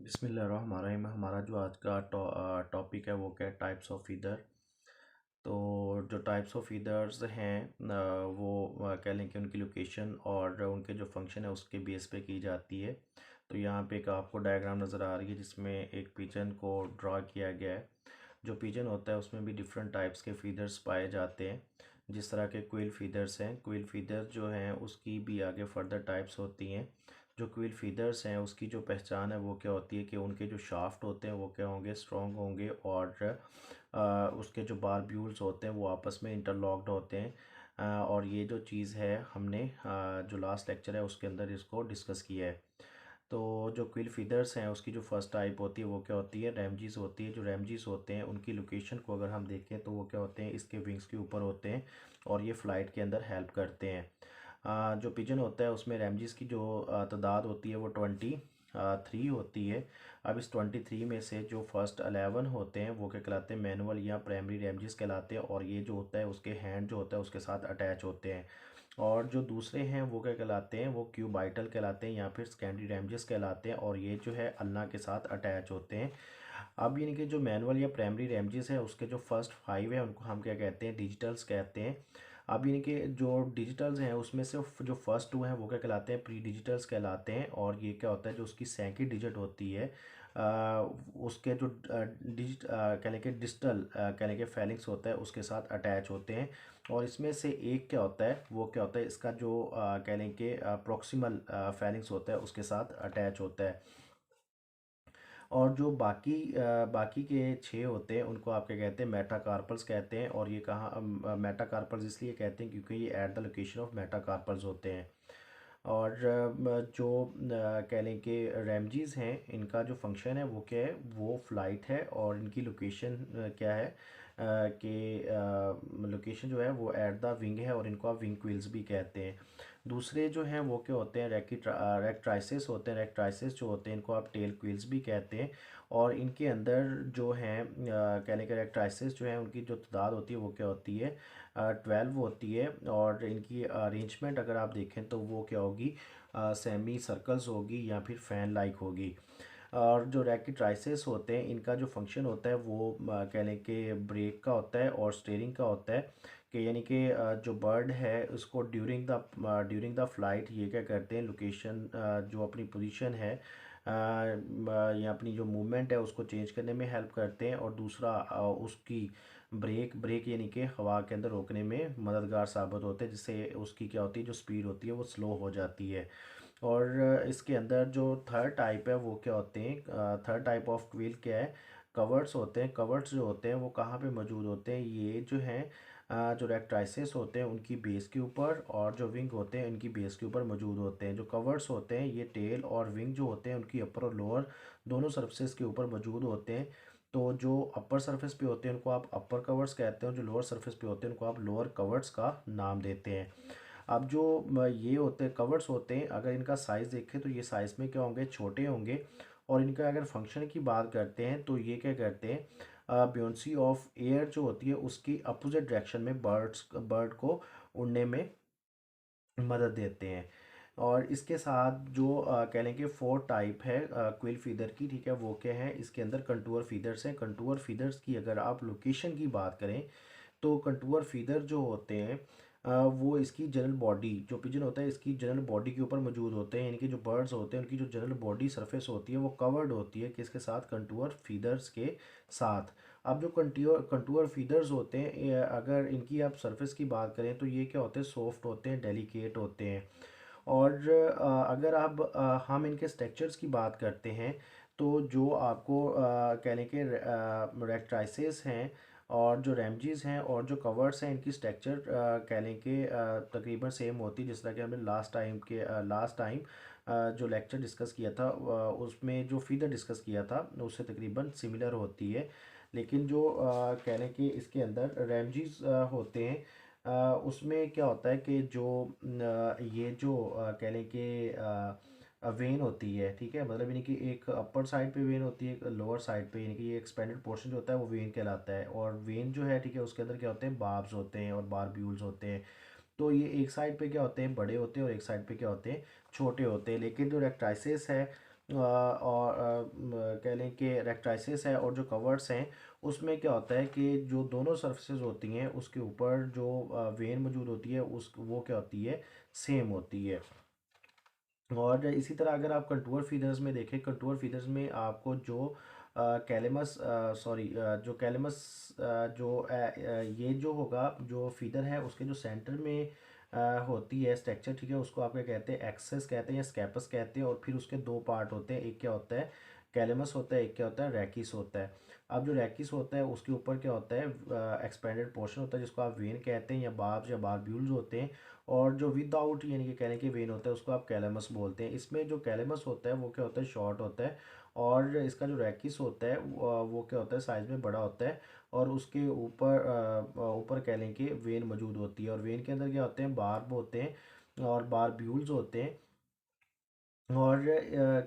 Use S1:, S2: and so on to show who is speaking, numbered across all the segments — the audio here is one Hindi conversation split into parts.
S1: बिस्मिल्लाहिर्रहमानिर्रहीम। हमारा जो आज का टॉपिक है वो क्या है, टाइप्स ऑफ ईदर। तो जो टाइप्स ऑफ ईदर्स हैं वो कह लें कि उनकी लोकेशन और उनके जो फंक्शन है उसके बेस पे की जाती है। तो यहाँ पे एक आपको डायग्राम नज़र आ रही है जिसमें एक पिजन को ड्रा किया गया है। जो पिजन होता है उसमें भी डिफरेंट टाइप्स के फीदर्स पाए जाते हैं। जिस तरह के क्विल फीदर्स हैं, क्विल फीदर जो हैं उसकी भी आगे फर्दर टाइप्स होती हैं। जो क्विल फीदर्स हैं उसकी जो पहचान है वो क्या होती है कि उनके जो शाफ्ट होते हैं वो क्या होंगे, स्ट्रॉन्ग होंगे, और उसके जो बारब्यूल्स होते हैं वो आपस में इंटरलॉक्ड होते हैं। और ये जो चीज़ है हमने जो लास्ट लेक्चर है उसके अंदर इसको डिस्कस किया है। तो जो क्विल फीदर्स हैं उसकी जो फर्स्ट टाइप होती है वो क्या होती है, रैमजीज होती है। जो रैमजीज होते हैं उनकी लोकेशन को अगर हम देखें तो वो क्या होते हैं, इसके विंग्स के ऊपर होते हैं और ये फ़्लाइट के अंदर हेल्प करते हैं। जो पिजन होता है उसमें रैमजीज की जो तादाद होती है वो 23 होती है। अब इस 23 में से जो फर्स्ट 11 होते हैं वो क्या कहलाते हैं, मैनुअल या प्राइमरी रैमजीज कहलाते हैं, और ये जो होता है उसके हैंड जो होता है उसके साथ अटैच होते हैं। और जो दूसरे हैं वो क्या कहलाते हैं, वो क्यूबाइटल कहलाते हैं या फिर सेकेंडरी रैमजेस कहलाते हैं, और ये जो है अल्लाह के साथ अटैच होते हैं। अब यानी कि जो मैनुअल या प्राइमरी रैमजेस है उसके जो फर्स्ट 5 है उनको हम क्या कहते हैं, डिजिटल्स कहते हैं। अब यानी कि जो डिजिटल्स हैं उसमें से जो फर्स्ट 2 हैं वो क्या कहलाते हैं, प्री डिजिटल्स कहलाते हैं। और ये क्या होता है, जो उसकी सेकंड डिजिट होती है उसके जो कह लें कि डिजिटल कह लें कि फेलिंग्स होता है उसके साथ अटैच होते हैं। और इसमें से एक क्या होता है, वो क्या होता है, इसका जो कह लें कि प्रॉक्सिमल फेलिंग्स होता है उसके साथ अटैच होता है। और जो बाकी के 6 होते हैं उनको आप क्या कहते हैं, मेटाकार्पल्स कहते हैं। और ये कहाँ मेटाकार्पल्स इसलिए कहते हैं क्योंकि ये at the location of metacarpals होते हैं। और जो कह लें कि रैमजीज हैं इनका जो फंक्शन है वो क्या है, वो फ्लाइट है। और इनकी लोकेशन क्या है कि लोकेशन जो है वो एट द विंग है, और इनको आप विंग क्विल्स भी कहते हैं। दूसरे जो हैं वो क्या होते हैं, रेक्ट्राइसिस होते हैं। रेक्ट्राइसिस जो होते हैं इनको आप टेल क्विल्स भी कहते हैं। और इनके अंदर जो हैं कह लें कि रेक्ट्राइसिस जो है उनकी जो तादाद होती है वो क्या होती है, 12 होती है। और इनकी अरेंजमेंट अगर आप देखें तो वो क्या होगी, सेमी सर्कल्स होगी या फिर फैन लाइक होगी। और जो रैकेट्राइसिस होते हैं इनका जो फंक्शन होता है वो कह लें कि ब्रेक का होता है और स्टीयरिंग का होता है। कि यानी कि जो बर्ड है उसको ड्यूरिंग द फ्लाइट ये क्या करते हैं, लोकेशन जो अपनी पोजीशन है या अपनी जो मूवमेंट है उसको चेंज करने में हेल्प करते हैं। और दूसरा उसकी ब्रेक यानी कि हवा के अंदर रोकने में मददगार साबित होते हैं, जिससे उसकी क्या होती है, जो स्पीड होती है वो स्लो हो जाती है। और इसके अंदर जो थर्ड टाइप है वो क्या होते हैं, थर्ड टाइप ऑफ क्विल क्या है, कवर्ट्स होते हैं। कवर्ट्स जो होते हैं वो कहाँ पे मौजूद होते हैं, ये जो हैं जो रेक्ट्राइसिस होते हैं उनकी बेस के ऊपर, और जो विंग होते हैं इनकी बेस के ऊपर मौजूद होते हैं। जो कवर्ट्स होते हैं ये टेल और विंग जो होते हैं उनकी अपर और लोअर दोनों सरफेस के ऊपर मौजूद होते हैं। तो जो अपर सरफेस पे होते हैं उनको आप अपर कवर्स कहते हैं, और जो लोअर सरफेस पे होते हैं उनको आप लोअर कवर्ट्स का नाम देते हैं। अब जो ये होते हैं कवर्स होते हैं, अगर इनका साइज़ देखें तो ये साइज़ में क्या होंगे, छोटे होंगे। और इनका अगर फंक्शन की बात करते हैं तो ये क्या करते हैं, ब्योंसी ऑफ एयर जो होती है उसकी अपोजिट डायरेक्शन में बर्ड को उड़ने में मदद देते हैं। और इसके साथ जो कह लें कि 4 टाइप है क्विल फीदर की, ठीक है, वो क्या है, इसके अंदर कंटूर फीदर्स हैं। कंटूर फीदर्स की अगर आप लोकेशन की बात करें तो कंटूर फीदर जो होते हैं वो इसकी जनरल बॉडी, जो पिजन होता है इसकी जनरल बॉडी के ऊपर मौजूद होते हैं। यानी कि जो बर्ड्स होते हैं उनकी जो जनरल बॉडी सरफेस होती है वो कवर्ड होती है किसके साथ, कंटूर फीदर्स के साथ। अब जो कंटूर फीदर्स होते हैं अगर इनकी आप सरफेस की बात करें तो ये क्या होते हैं, सॉफ्ट होते हैं, डेलिकेट होते हैं। और अगर आप हम इनके स्ट्रक्चर्स की बात करते हैं तो जो आपको कह लें कि रेक्ट्राइसिस हैं और जो रैमजीज हैं और जो कवर्स हैं इनकी स्ट्रक्चर कह लें कि तकरीबन सेम होती है। जिस तरह कि हमने लास्ट टाइम जो लेक्चर डिस्कस किया था उसमें जो फीदर डिस्कस किया था उससे तकरीबन सिमिलर होती है। लेकिन जो कह लें कि इसके अंदर रैमजीज होते हैं उसमें क्या होता है कि जो ये जो कह लें कि वेन होती है, ठीक है, मतलब यानी कि एक अपर साइड पे वेन होती है, एक लोअर साइड पे, यानी कि ये एक्सपेंडेड पोर्शन जो होता है वो वेन कहलाता है। और वेन जो है, ठीक है, उसके अंदर क्या होते हैं, बार्ब्स होते हैं और बारब्यूल्स होते हैं। तो ये एक साइड पे क्या होते हैं, बड़े होते हैं, और एक साइड पे क्या होते हैं, छोटे होते हैं। लेकिन जो रेक्टाइसिस है और कह लें कि रेक्टाइसिस है और जो कवर्ड्स हैं उसमें क्या होता है कि जो दोनों सर्फेसेस होती हैं उसके ऊपर जो वेन मौजूद होती है उस वो क्या होती है, सेम होती है। और इसी तरह अगर आप कंटूर फीदर्स में देखें, कंटूर फीदर्स में आपको जो कैलेमस सॉरी जो कैलेमस जो ये जो होगा जो फीदर है उसके जो सेंटर में होती है स्ट्रक्चर, ठीक है, उसको आप क्या कहते हैं, एक्सेस कहते हैं या स्कैपस कहते हैं। और फिर उसके दो पार्ट होते हैं, एक क्या होता है कैलेमस होता है, एक क्या होता है रैकिस होता है। अब जो रैकिस होता है उसके ऊपर क्या होता है एक्सपेंडेड पोर्शन होता है जिसको आप वेन कहते हैं या बार्ब्स या बारब्यूल्स होते हैं। और जो विदाउट यानी कि कहने के वेन होता है उसको आप कैलेमस बोलते हैं। इसमें जो कैलेमस होता है वो क्या होता है, शॉर्ट होता है। और इसका जो रैकिस होता है वो क्या होता है, साइज़ में बड़ा होता है। और उसके ऊपर कह लें कि वेन मौजूद होती है। और वेन के अंदर क्या होते हैं, बार्ब होते हैं और बारब्यूल्स होते हैं। और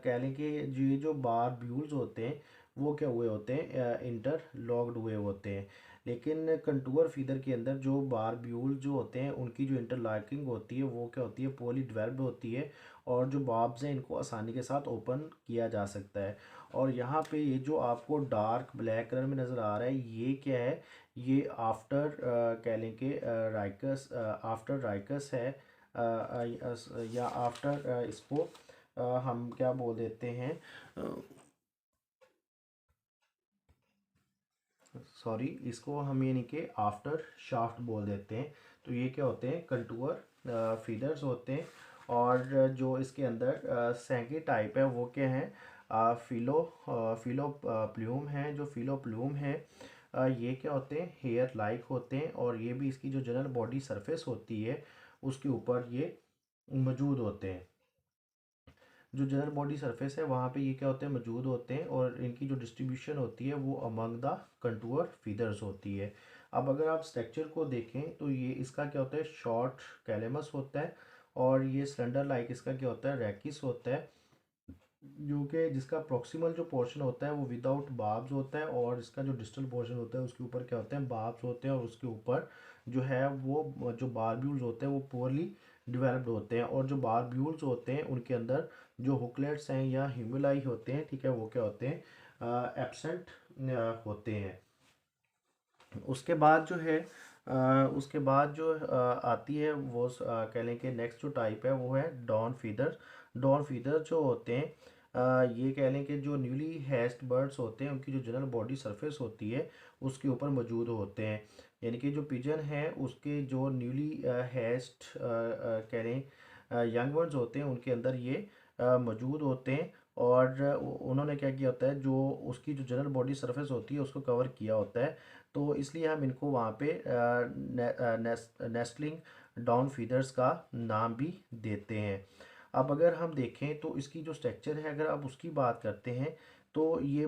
S1: कह लें कि ये जो बारब्यूल्स होते हैं वो क्या हुए होते हैं, इंटरलॉक्ड हुए होते हैं। लेकिन कंटूर फीदर के अंदर जो बारब्यूल्स जो होते हैं उनकी जो इंटरलॉकिंग होती है वो क्या होती है, पोली डेवलप्ड होती है। और जो बार्ब्स हैं इनको आसानी के साथ ओपन किया जा सकता है। और यहाँ पे ये जो आपको डार्क ब्लैक कलर में नज़र आ रहा है ये क्या है, ये आफ्टर कह लें कि राइकस आफ्टर राइकस है, या आफ्टर इसको हम क्या बोल देते हैं, सॉरी इसको हम यानी कि आफ्टर शाफ्ट बोल देते हैं। तो ये क्या होते हैं, कंटूर फीदर्स होते हैं। और जो इसके अंदर सैंकी टाइप है वो क्या है, फिलो प्लूम है। जो फिलो प्लूम है ये क्या होते हैं, हेयर लाइक होते हैं। और ये भी इसकी जो जनरल बॉडी सरफेस होती है उसके ऊपर ये मौजूद होते हैं। जो जनरल बॉडी सरफेस है वहाँ पे ये क्या होते हैं, मौजूद होते हैं। और इनकी जो डिस्ट्रीब्यूशन होती है वो अमंग द कंटूर फीदर्स होती है। अब अगर आप स्ट्रक्चर को देखें तो ये इसका क्या होता है, शॉर्ट कैलेमस होता है। और ये सिलेंडर लाइक इसका क्या होता है, रैकिस होता है। जो कि जिसका प्रॉक्सिमल जो पोर्शन होता है वो विदाउट बार्ब्स होता है। और इसका जो डिस्टल पोर्शन होता है उसके ऊपर क्या होते हैं, बार्ब्स होते हैं। और उसके ऊपर जो है वो जो बारब्यूल्स होते हैं वो पोरली डिवेलप्ड होते हैं। और जो बारब्यूल्स होते हैं उनके अंदर जो हुकलेट्स हैं या ह्यूमुलाई होते हैं, ठीक है, वो क्या होते हैं, एब्सेंट होते हैं। उसके बाद जो है उसके बाद जो आती है वो कह लें कि नेक्स्ट जो टाइप है वो है डॉन फीदर। डॉन फीदर जो होते हैं ये कह लें कि जो न्यूली हैच्ड बर्ड्स होते हैं उनकी जो जनरल बॉडी सरफेस होती है उसके ऊपर मौजूद होते हैं। यानी कि जो पिजन है उसके जो न्यूली हैच्ड कह लें यंग बर्ड्स होते हैं उनके अंदर ये मौजूद होते हैं। और उन्होंने क्या किया होता है, जो उसकी जो जनरल बॉडी सरफेस होती है उसको कवर किया होता है। तो इसलिए हम इनको वहाँ पे नेस्टलिंग डाउन फीदर्स का नाम भी देते हैं। अब अगर हम देखें तो इसकी जो स्ट्रक्चर है अगर आप उसकी बात करते हैं तो ये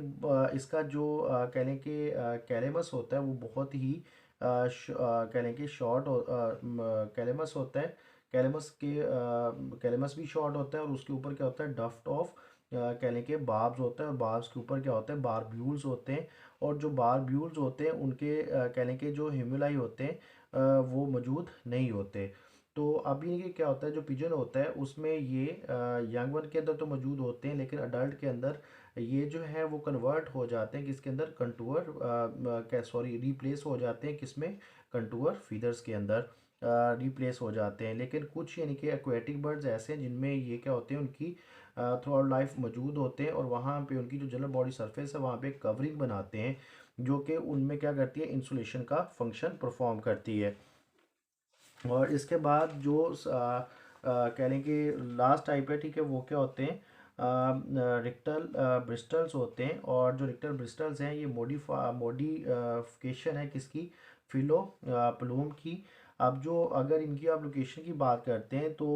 S1: इसका जो कह लें कि कैलेमस होता है वो बहुत ही कह लें कि शॉर्ट कैलेमस होता है। कैलेमस भी शॉर्ट होता है। और उसके ऊपर क्या होता है, डफ्ट ऑफ कह लें कि बार्ब्स होता है। और बार्ब्स के ऊपर क्या होता है, बारब्यूल्स होते हैं। और जो बारब्यूल्स होते हैं उनके कह लें कि जो ह्यूमुलाई होते हैं वो मौजूद नहीं होते। तो अभी ये क्या होता है, जो पिजन होता है उसमें ये यंग वन के अंदर तो मौजूद होते हैं लेकिन अडल्ट के अंदर ये जो है वो कन्वर्ट हो जाते हैं किसके अंदर, कंटूर क्या सॉरी रिप्लेस हो जाते हैं किसमें, कंटूर फीदर्स के अंदर रिप्लेस हो जाते हैं। लेकिन कुछ यानी कि एक्वेटिक बर्ड्स ऐसे हैं जिनमें ये क्या होते हैं, उनकी थ्रू आउट लाइफ मौजूद होते हैं। और वहाँ पे उनकी जो जनरल बॉडी सरफेस है वहाँ पे कवरिंग बनाते हैं जो कि उनमें क्या करती है, इंसुलेशन का फंक्शन परफॉर्म करती है। और इसके बाद जो कह लें कि लास्ट टाइप है, ठीक है, वो क्या होते हैं, रिक्टल ब्रिस्टल्स होते हैं। और जो रिक्टल ब्रिस्टल्स हैं ये मॉडिफिकेशन है किसकी, फिलो प्लूम की। अब जो अगर इनकी आप लोकेशन की बात करते हैं तो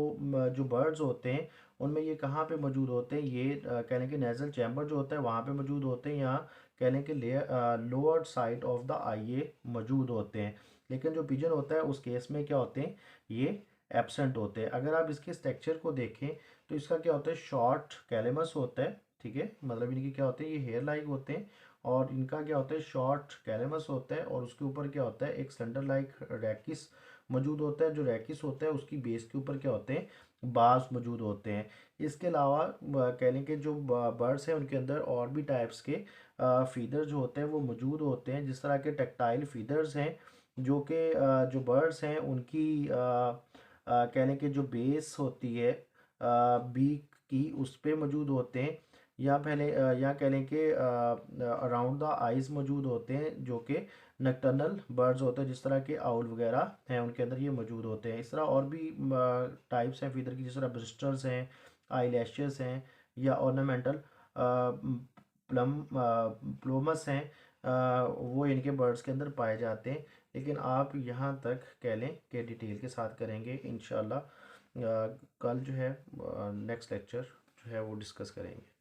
S1: जो बर्ड्स होते हैं उनमें ये कहाँ पे मौजूद होते हैं, ये कह लें कि नेजल चैम्बर जो होता है वहाँ पे मौजूद होते हैं। यहाँ कह लें कि लोअर साइड ऑफ द आई ये मौजूद होते हैं। लेकिन जो पिजन होता है उस केस में क्या होते हैं, ये एब्सेंट होते हैं। अगर आप इसके स्ट्रक्चर को देखें तो इसका क्या होता है, शॉर्ट कैलेमस होता है, ठीक है, मतलब इनकी क्या होते हैं, ये हेयर लाइक होते हैं। और इनका क्या होता है, शॉर्ट कैलेमस होता है। और उसके ऊपर क्या होता है, एक सिलेंडर लाइक रैकिस मौजूद होता है। जो रैकिस होता है उसकी बेस के ऊपर क्या होते हैं, बार्स मौजूद होते हैं। इसके अलावा कह लें कि जो बर्ड्स हैं उनके अंदर और भी टाइप्स के फीदर जो होते हैं वो मौजूद होते हैं, जिस तरह के टेक्टाइल फीदर्स हैं जो कि जो बर्ड्स हैं उनकी कह लें कि जो बेस होती है बीक की उस पे मौजूद होते हैं, या पहले या कह लें कि अराउंड द आइज़ मौजूद होते हैं जो कि नक्टर्नल बर्ड्स होते हैं, जिस तरह के आउल वगैरह हैं उनके अंदर ये मौजूद होते हैं। इस तरह और भी टाइप्स हैं फीदर की, जिस तरह ब्रिस्टर्स हैं, आई लैशेस हैं, या ऑर्नामेंटल प्लोमस हैं, वो इनके बर्ड्स के अंदर पाए जाते हैं। लेकिन आप यहाँ तक कह लें कि डिटेल के साथ करेंगे इंशाल्लाह। कल जो है नेक्स्ट लेक्चर जो है वो डिस्कस करेंगे।